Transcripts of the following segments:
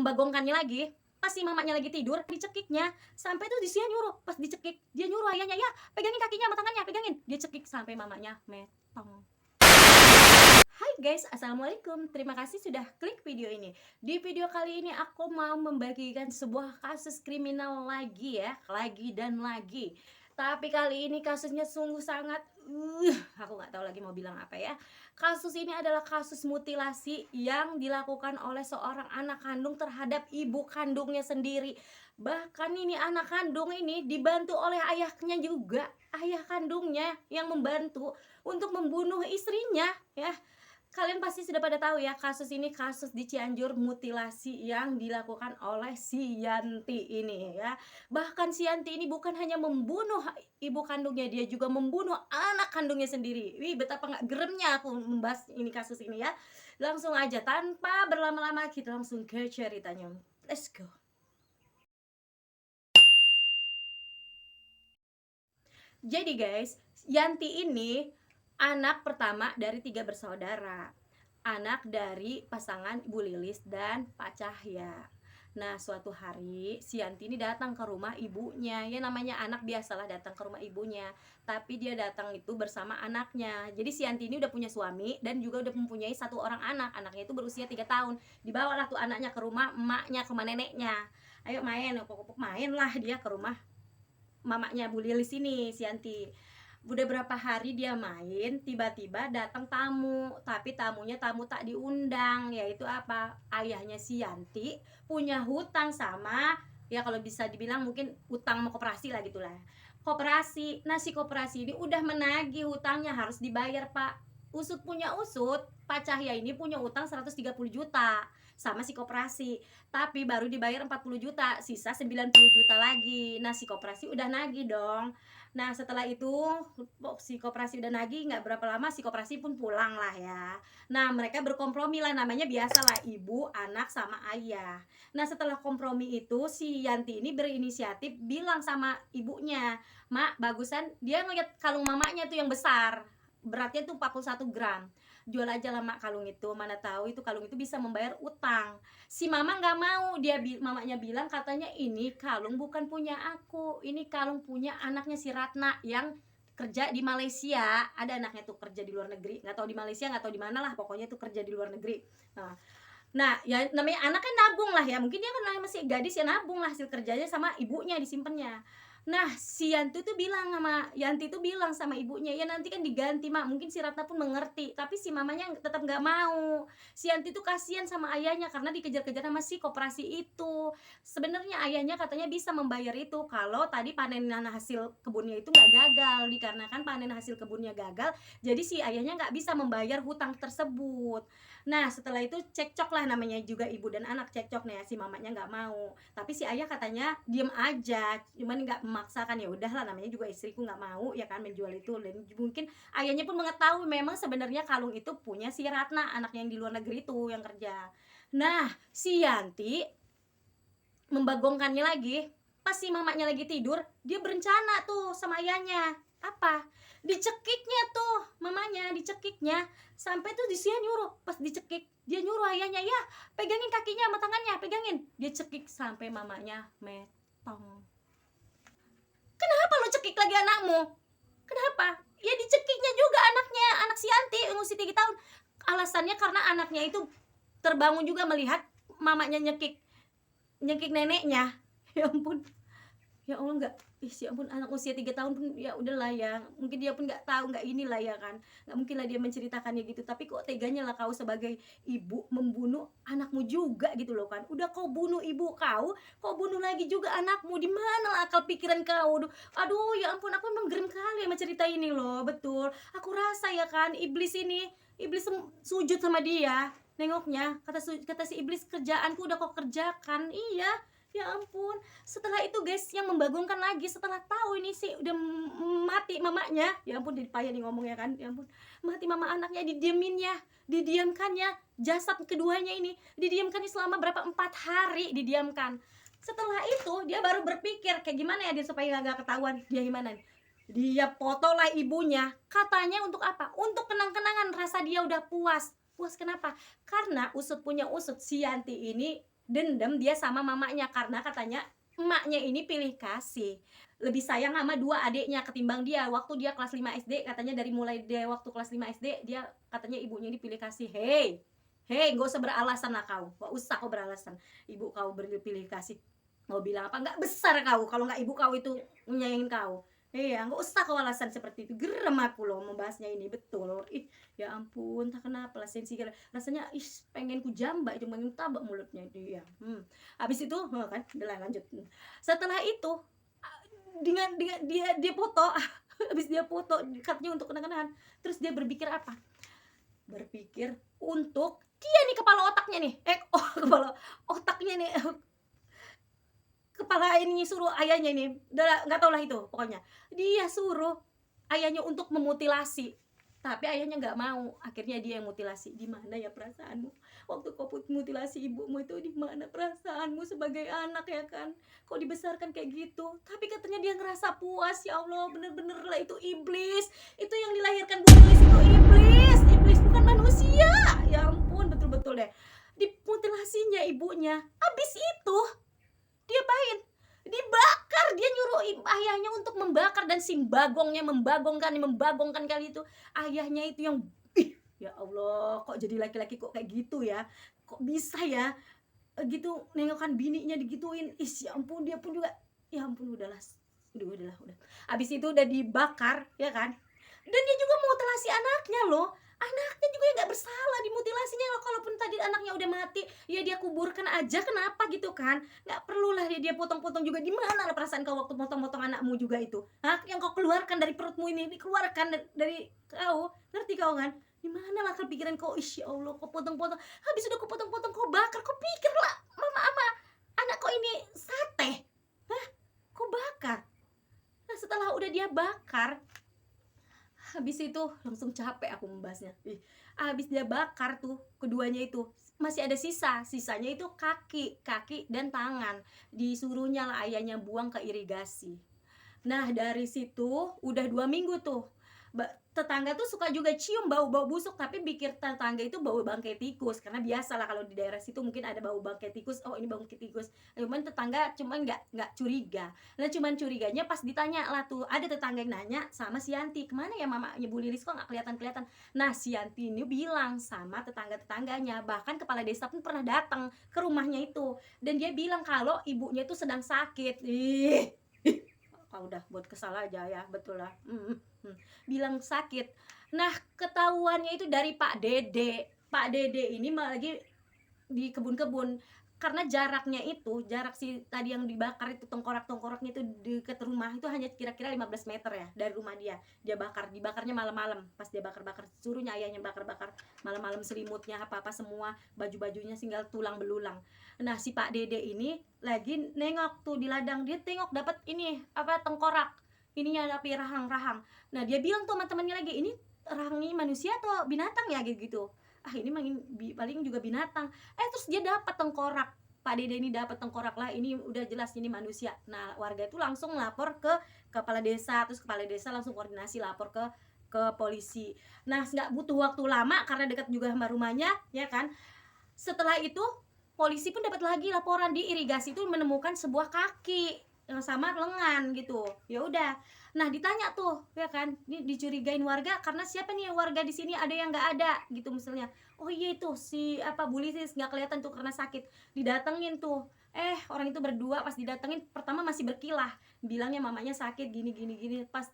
membagongkannya lagi. Pas si mamanya lagi tidur, dicekiknya, sampai tuh dia nyuruh, pas dicekik, dia nyuruh ayahnya, "Ya, pegangin kakinya sama tangannya, pegangin." Dia cekik sampai mamanya metong. Hai guys, assalamualaikum. Terima kasih sudah klik video ini. Di video kali ini aku mau membagikan sebuah kasus kriminal lagi ya, lagi dan lagi. Tapi kali ini kasusnya sungguh sangat, aku nggak tahu lagi mau bilang apa ya. Kasus ini adalah kasus mutilasi yang dilakukan oleh seorang anak kandung terhadap ibu kandungnya sendiri. Bahkan ini anak kandung ini dibantu oleh ayahnya juga, ayah kandungnya yang membantu untuk membunuh istrinya ya. Kalian pasti sudah pada tahu ya, kasus ini kasus di Cianjur, mutilasi yang dilakukan oleh si Yanti ini ya. Bahkan si Yanti ini bukan hanya membunuh ibu kandungnya, dia juga membunuh anak kandungnya sendiri. Wih, betapa nggak geremnya aku membahas ini, kasus ini ya. Langsung aja tanpa berlama-lama kita langsung ke ceritanya. Let's go. Jadi guys, Yanti ini anak pertama dari 3 bersaudara. Anak dari pasangan Ibu Lilis dan Pak Cahya. Nah, suatu hari si Yanti ini datang ke rumah ibunya. Ya namanya anak biasalah datang ke rumah ibunya. Tapi dia datang itu bersama anaknya. Jadi si Yanti ini udah punya suami dan juga udah mempunyai 1 orang anak. Anaknya itu berusia 3 tahun. Dibawalah tuh anaknya ke rumah emaknya, ke rumah neneknya. Ayo main, pokok-pokok main lah dia ke rumah mamanya Bu Lilis ini, si Yanti. Udah berapa hari dia main, tiba-tiba datang tamu, tapi tamunya tamu tak diundang, yaitu apa? Ayahnya si Yanti punya hutang sama, ya kalau bisa dibilang mungkin hutang mau koperasi lah gitulah. Koperasi. Nah, si koperasi ini udah menagih hutangnya, harus dibayar, Pak. Usut punya usut, Pak Cahya ini punya hutang 130 juta sama si koperasi, tapi baru dibayar 40 juta, sisa 90 juta lagi. Nah, si koperasi udah nagih dong. Nah, setelah itu si koperasi udah nagih, nggak berapa lama si koperasi pun pulang lah ya. Nah, mereka berkompromi lah, namanya biasa lah, ibu, anak, sama ayah. Nah, setelah kompromi itu si Yanti ini berinisiatif bilang sama ibunya, "Mak, bagusan," dia ngeliat kalung mamanya tuh yang besar, beratnya tuh 41 gram. "Jual aja lah mak kalung itu, mana tahu itu kalung itu bisa membayar utang." Si mama nggak mau, mamanya bilang katanya, "Ini kalung bukan punya aku, ini kalung punya anaknya si Ratna yang kerja di Malaysia." Ada anaknya tuh kerja di luar negeri, nggak tahu di Malaysia, nggak tahu di mana lah, pokoknya tuh kerja di luar negeri. Nah, ya namanya anak kan nabung lah ya, mungkin dia kan masih gadis ya, nabung lah hasil kerjanya sama ibunya disimpannya. Nah, si Yanti tuh bilang sama ibunya, "Ya nanti kan diganti mak." Mungkin si Ratna pun mengerti, tapi si mamanya tetap nggak mau. Si Yanti tuh kasihan sama ayahnya karena dikejar-kejar sama si koperasi itu. Sebenarnya ayahnya katanya bisa membayar itu kalau tadi panenan hasil kebunnya itu nggak gagal. Dikarenakan panen hasil kebunnya gagal, jadi si ayahnya nggak bisa membayar hutang tersebut. Nah, setelah itu cekcok lah, namanya juga ibu dan anak cekcok nih ya, si mamanya nggak mau. Tapi si ayah katanya diem aja, cuman nggak memaksakan, ya udahlah namanya juga istriku nggak mau ya kan menjual itu. Dan mungkin ayahnya pun mengetahui memang sebenarnya kalung itu punya si Ratna, anak yang di luar negeri itu yang kerja. Nah, si Yanti membagongkannya lagi. Pas si mamanya lagi tidur, dia berencana tuh sama ayahnya. Apa? Dicekiknya tuh mamanya, dicekiknya sampai tuh dia nyuruh, pas dicekik dia nyuruh ayahnya, "Ya, pegangin kakinya sama tangannya, pegangin." Dia cekik sampai mamanya metong. "Kenapa lo cekik lagi anakmu? Kenapa?" Ya dicekiknya juga anaknya, anak si Yanti umur 3 tahun. Alasannya karena anaknya itu terbangun juga melihat mamanya nyekik nyekik neneknya. Ya ampun. Ya Allah, nggak, ya ampun, anak usia 3 tahun pun ya udahlah ya, mungkin dia pun nggak tahu, nggak inilah ya kan, nggak mungkin lah dia menceritakannya gitu, tapi kok teganya lah kau sebagai ibu membunuh anakmu juga gitu loh kan. Udah kau bunuh ibu kau bunuh lagi juga anakmu, di mana lah akal pikiran kau? Aduh, ya ampun, aku memang gerem kali sama cerita ini loh, betul. Aku rasa ya kan, iblis ini, iblis sujud sama dia, nengoknya, kata si iblis, "Kerjaanku udah kau kerjakan." Iya. Ya ampun, setelah itu guys, yang membagongkan lagi, setelah tahu ini sih udah mati mamanya, ya ampun, jadi payah nih ngomongnya kan, ya ampun, mati mama anaknya, didiamkannya, jasad keduanya ini didiamkannya selama berapa, 4 hari didiamkan. Setelah itu dia baru berpikir kayak gimana ya dia supaya nggak ketahuan. Dia gimana nih, dia fotolah ibunya, katanya untuk apa? Untuk kenang-kenangan, rasa dia udah puas. Puas kenapa? Karena usut punya usut, si Yanti ini dendam dia sama mamanya karena katanya emaknya ini pilih kasih, lebih sayang sama 2 adiknya ketimbang dia. Waktu dia kelas 5 SD katanya dari mulai dia waktu kelas 5 SD dia katanya ibunya ini pilih kasih. "Hei, hei, nggak usah beralasan lah kau, nggak usah kau beralasan. Ibu kau pilih kasih, mau bilang apa, nggak besar kau kalau nggak ibu kau itu nyayangin kau. Iya, nggak usah kau alasan seperti itu." Gerem aku loh membahasnya ini, betul. Ih, ya ampun, entah kenapa lah sensitif rasanya, ih, pengen ku jambak itu, pengen tabak mulutnya dia. Habis itu kan udah lanjut. Setelah itu dengan dia foto, habis dia foto katanya untuk kenang-kenangan, terus dia berpikir apa? Berpikir untuk dia nih kepala otaknya nih, kepala otaknya nih, kepala ininya suruh ayahnya ini, udah nggak tahu lah itu pokoknya. Dia suruh ayahnya untuk memutilasi, tapi ayahnya nggak mau, akhirnya dia yang mutilasi. Di mana ya perasaanmu waktu kau mutilasi ibumu itu? Di mana perasaanmu sebagai anak ya kan? Kau dibesarkan kayak gitu, tapi katanya dia ngerasa puas. Ya Allah, bener-bener lah itu iblis. Itu yang dilahirkan iblis itu iblis, iblis bukan manusia. Ya ampun, betul-betul deh. Dimutilasinya ibunya. Habis itu diapain? Dibakar. Dia nyuruh ayahnya untuk membakar, dan si bagongnya membagongkan kali itu. Ayahnya itu yang ya Allah, kok jadi laki-laki kok kayak gitu ya? Kok bisa ya? Gitu nengokan bininya digituin. Ya ampun, dia pun juga ya ampun, udahlah. Udah. Habis itu udah dibakar, ya kan? Dan dia juga mutilasi anaknya loh. Anaknya juga yang nggak bersalah dimutilasinya loh. Kalaupun tadi anaknya udah mati, ya dia kuburkan aja, kenapa gitu kan? Nggak perlulah dia potong-potong juga. Di mana lah perasaan kau waktu potong-potong anakmu juga itu? Hah? Yang kau keluarkan dari perutmu ini, dikeluarkan dari kau, ngerti kau kan? Di mana lah kepikiran kau? Ya Allah, kau potong-potong. Habis udah kau potong-potong, kau bakar, kau pikirlah mama apa anak kau ini sate? Hah? Kau bakar. Nah, setelah udah dia bakar, habis itu langsung capek aku membahasnya. Habis dia bakar tuh keduanya itu, masih ada sisanya itu kaki dan tangan. Disuruhnya lah ayahnya buang ke irigasi. Nah, dari situ udah 2 minggu tuh tetangga tuh suka juga cium bau-bau busuk, tapi pikir tetangga itu bau bangkai tikus, karena biasalah kalau di daerah situ mungkin ada bau bangkai tikus. Oh, ini bangkai tikus. Cuman tetangga cuman nggak curiga. Nah, cuman curiganya pas ditanya lah tuh, ada tetangga yang nanya sama si Yanti, "Kemana ya mamanya Bu Lilis, kok nggak kelihatan?" Nah, si Yanti ini bilang sama tetangga-tetangganya, bahkan kepala desa pun pernah datang ke rumahnya itu, dan dia bilang kalau ibunya itu sedang sakit. Udah buat kesal aja ya, betul lah. Bilang sakit. Nah, ketahuannya itu dari Pak Dede. Pak Dede ini lagi di kebun-kebun, karena jarak si tadi yang dibakar itu, tengkorak-tengkoraknya itu deket rumah itu hanya kira-kira 15 meter ya dari rumah dia. Dibakarnya malam-malam, pas dia bakar-bakar, suruhnya ayahnya bakar-bakar malam-malam, selimutnya apa-apa semua, baju-bajunya tinggal tulang belulang. Nah, si Pak Dede ini lagi nengok tuh di ladang, dia tengok dapat ini apa, tengkorak ininya, tapi rahang-rahang. Nah, dia bilang tuh sama temannya lagi, "Ini rahang ini manusia atau binatang ya?" gitu. Ini paling juga binatang. Terus dia dapat tengkorak. Pak Dede ini dapat tengkorak lah, ini udah jelas ini manusia. Nah, warga itu langsung lapor ke kepala desa, terus kepala desa langsung koordinasi lapor ke polisi. Nah, nggak butuh waktu lama karena dekat juga sama rumahnya, ya kan? Setelah itu polisi pun dapat lagi laporan di irigasi itu menemukan sebuah kaki yang sama lengan gitu. Ya udah. Nah, ditanya tuh, ya kan, ini dicurigain warga karena siapa nih warga di sini ada yang nggak ada gitu misalnya. Oh iya, itu si Bu Lilis nggak kelihatan tuh karena sakit. Didatengin tuh. Orang itu berdua pas didatengin pertama masih berkilah, bilangnya mamanya sakit gini. Pas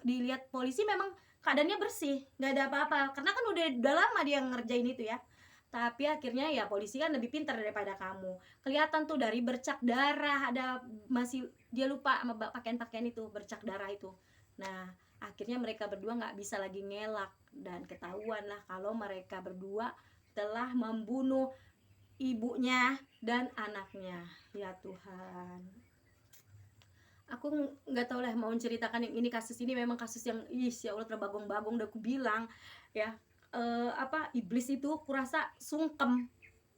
dilihat polisi memang keadaannya bersih, nggak ada apa-apa. Karena kan udah lama dia ngerjain itu ya. Tapi akhirnya ya polisi kan lebih pintar daripada kamu. Kelihatan tuh dari bercak darah, ada masih dia lupa sama pakaian-pakaian itu, bercak darah itu. Nah, akhirnya mereka berdua nggak bisa lagi ngelak, dan ketahuan lah kalau mereka berdua telah membunuh ibunya dan anaknya. Ya Tuhan, aku nggak tahu lah mau menceritakan yang ini. Kasus ini memang kasus yang ya Allah terbagong-bagong. Udah aku bilang ya, iblis itu kurasa sungkem.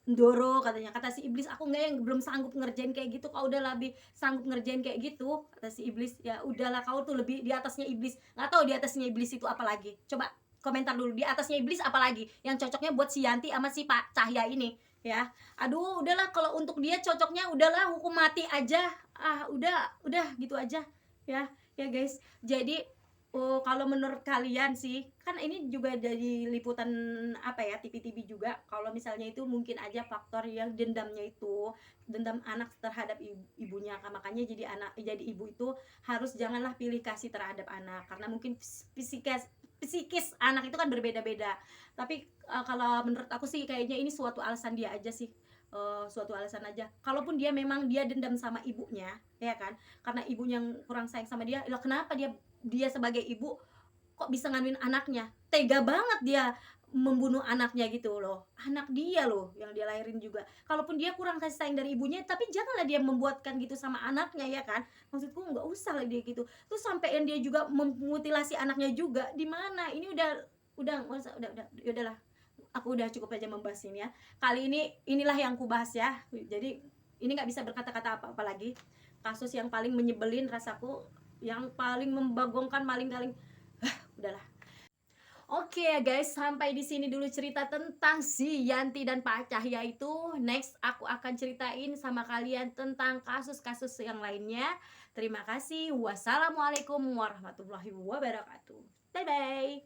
Ndoro katanya, kata si iblis, "Aku nggak, yang belum sanggup ngerjain kayak gitu, kau udah lebih sanggup ngerjain kayak gitu," kata si iblis. Ya udahlah, kau tuh lebih di atasnya iblis. Nggak tahu di atasnya iblis itu apa lagi, coba komentar dulu, di atasnya iblis apa lagi yang cocoknya buat si Yanti sama si Pak Cahya ini. ya. Aduh, udahlah kalau untuk dia cocoknya udahlah hukum mati aja. Ah, udah gitu aja ya. Ya guys. Jadi kalau menurut kalian sih, kan ini juga jadi liputan apa ya, TV-TV juga. Kalau misalnya itu mungkin aja faktor yang dendamnya itu, dendam anak terhadap ibunya. Makanya jadi ibu itu harus janganlah pilih kasih terhadap anak karena mungkin psikis anak itu kan berbeda-beda. Tapi kalau menurut aku sih kayaknya ini suatu alasan dia aja sih. Suatu alasan aja. Kalaupun dia memang dia dendam sama ibunya, ya kan? Karena ibunya yang kurang sayang sama dia, lah kenapa dia dia sebagai ibu kok bisa nganuin anaknya? Tega banget dia membunuh anaknya gitu loh. Anak dia loh yang dia lahirin juga. Kalaupun dia kurang kasih sayang dari ibunya, tapi janganlah dia membuatkan gitu sama anaknya ya kan? Maksudku nggak usah lah dia gitu. Terus sampai dia juga memutilasi anaknya juga. Di mana? Ini udah ya udahlah. Aku udah cukup aja membahas ini ya. Kali ini inilah yang ku bahas ya. Jadi ini nggak bisa berkata-kata apa-apa lagi. Kasus yang paling menyebelin rasaku, yang paling membagongkan, paling udahlah. Oke ya guys, sampai di sini dulu cerita tentang si Yanti dan Pak Cahya itu. Next aku akan ceritain sama kalian tentang kasus-kasus yang lainnya. Terima kasih. Wassalamualaikum warahmatullahi wabarakatuh. Bye bye.